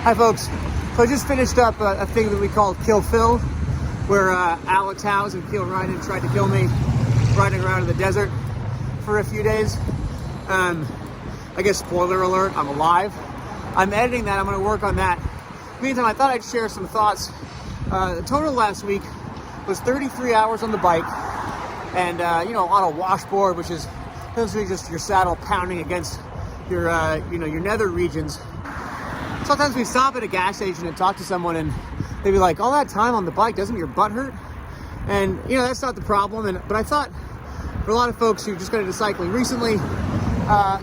Hi folks, so I just finished up a thing that we call Kill Phil, where Alex Howes and Keel Ryan tried to kill me riding around in the desert for a few days. I guess spoiler alert, I'm alive. I'm editing that, I'm gonna work on that. Meantime, I thought I'd share some thoughts. The total last week was 33 hours on the bike and a lot of washboard, which is essentially just your saddle pounding against your your nether regions. Sometimes we stop at a gas station and talk to someone and they'd be like, all that time on the bike, doesn't your butt hurt? And that's not the problem. But I thought for a lot of folks who just got into cycling recently,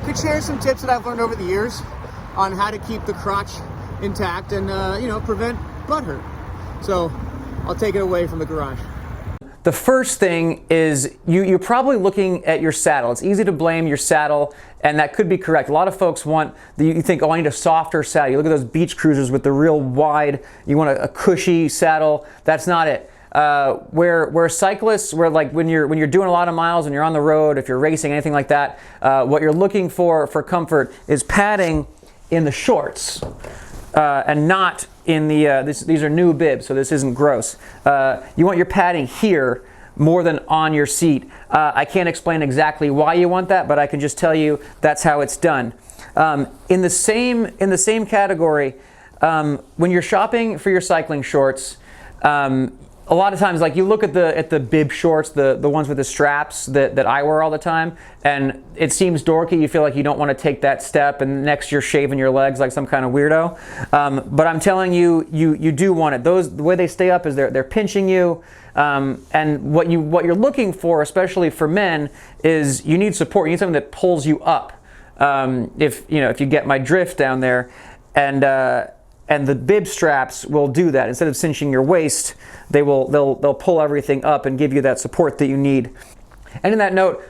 could share some tips that I've learned over the years on how to keep the crotch intact and prevent butt hurt. So I'll take it away from the garage. The first thing is you're probably looking at your saddle. It's easy to blame your saddle, and that could be correct. A lot of folks you think, oh, I need a softer saddle. You look at those beach cruisers with the real wide, you want a cushy saddle. That's not it. Where cyclists, when you're doing a lot of miles and you're on the road, if you're racing, anything like that, what you're looking for comfort is padding in the shorts. And not in the, these are new bibs, so this isn't gross. You want your padding here more than on your seat. I can't explain exactly why you want that, but I can just tell you that's how it's done. In the same category, when you're shopping for your cycling shorts, a lot of times, like you look at the bib shorts, the ones with the straps that I wear all the time, and it seems dorky. You feel like you don't want to take that step, and next you're shaving your legs like some kind of weirdo. But I'm telling you, you do want it. The way they stay up is they're pinching you, and what you're looking for, especially for men, is you need support. You need something that pulls you up. If you get my drift down there, and the bib straps will do that. Instead of cinching your waist, they'll pull everything up and give you that support that you need. And in that note,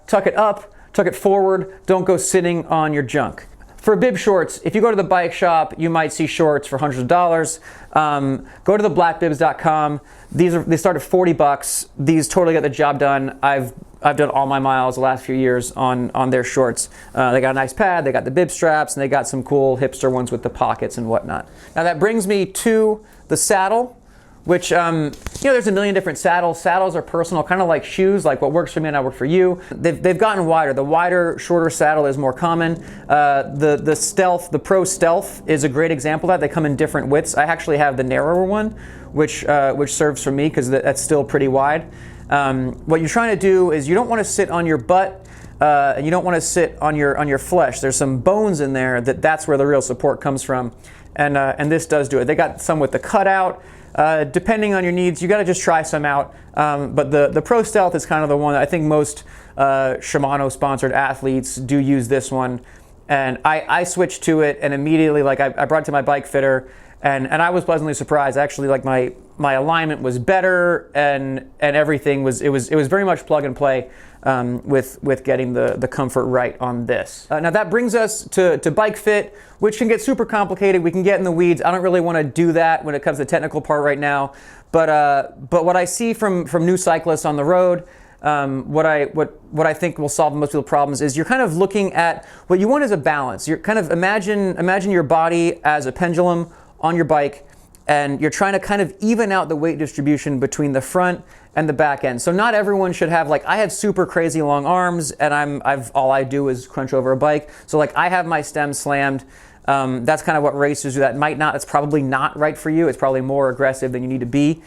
tuck it up, tuck it forward. Don't go sitting on your junk. For bib shorts, if you go to the bike shop, you might see shorts for hundreds of dollars. Go to the blackbibs.com. They start at $40. These totally get the job done. I've done all my miles the last few years on their shorts. They got a nice pad, they got the bib straps, and they got some cool hipster ones with the pockets and whatnot. Now that brings me to the saddle, which, there's a million different saddles. Saddles are personal, kind of like shoes, like what works for me and not work for you. They've gotten wider. The wider, shorter saddle is more common. The Pro Stealth is a great example of that. They come in different widths. I actually have the narrower one, which serves for me because that's still pretty wide. What you're trying to do is you don't want to sit on your butt, and you don't want to sit on your flesh. There's some bones in there that's where the real support comes from, and this does do it. They got some with the cutout. Depending on your needs, you got to just try some out. But the Pro Stealth is kind of the one that I think most Shimano sponsored athletes do use this one. And I switched to it, and immediately, I brought it to my bike fitter, and I was pleasantly surprised. Actually, my alignment was better, and everything was very much plug and play with getting the comfort right on this. Now that brings us to bike fit, which can get super complicated. We can get in the weeds. I don't really want to do that when it comes to the technical part right now. But what I see from new cyclists on the road, what I think will solve most people's problems is you're kind of looking at what you want is a balance. You're kind of imagine your body as a pendulum on your bike, and you're trying to kind of even out the weight distribution between the front and the back end. So not everyone should have, I have super crazy long arms, and all I do is crunch over a bike. So I have my stem slammed. That's kind of what racers do. That's probably not right for you. It's probably more aggressive than you need to be.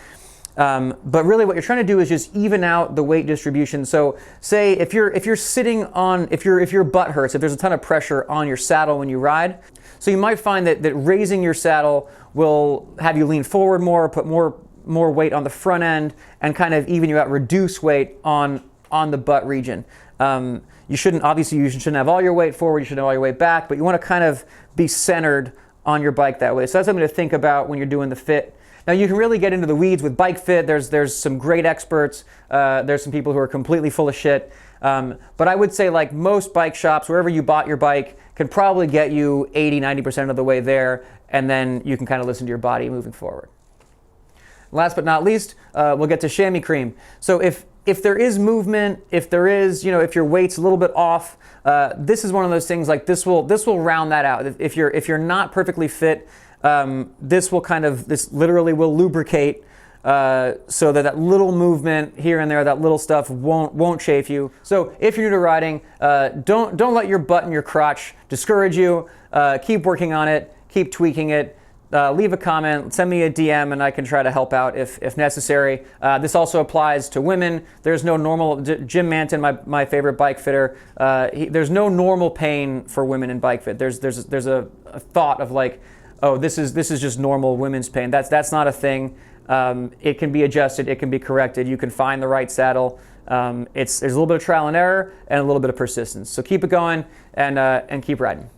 But really what you're trying to do is just even out the weight distribution. So say if you're sitting on, if your butt hurts, if there's a ton of pressure on your saddle when you ride, so you might find that raising your saddle will have you lean forward more, put more weight on the front end, and kind of even you out, reduce weight on the butt region. You shouldn't have all your weight forward, you shouldn't have all your weight back, but you want to kind of be centered on your bike that way. So that's something to think about when you're doing the fit. Now you can really get into the weeds with bike fit. There's some great experts. There's some people who are completely full of shit. But I would say most bike shops, wherever you bought your bike, can probably get you 80-90% of the way there, and then you can kind of listen to your body moving forward. Last but not least, we'll get to chamois cream. So if there is movement, if there is, if your weight's a little bit off, this is one of those things this will round that out. If you're not perfectly fit, this literally will lubricate so that little movement here and there, that little stuff won't chafe you. So if you're new to riding, don't let your butt and your crotch discourage you. Keep working on it, keep tweaking it. Leave a comment, send me a DM, and I can try to help out if necessary. This also applies to women. There's no normal, Jim Manton, my favorite bike fitter, there's no normal pain for women in bike fit. There's a thought of like, oh, this is just normal women's pain. That's not a thing. It can be adjusted, it can be corrected. You can find the right saddle. There's a little bit of trial and error and a little bit of persistence. So keep it going and keep riding.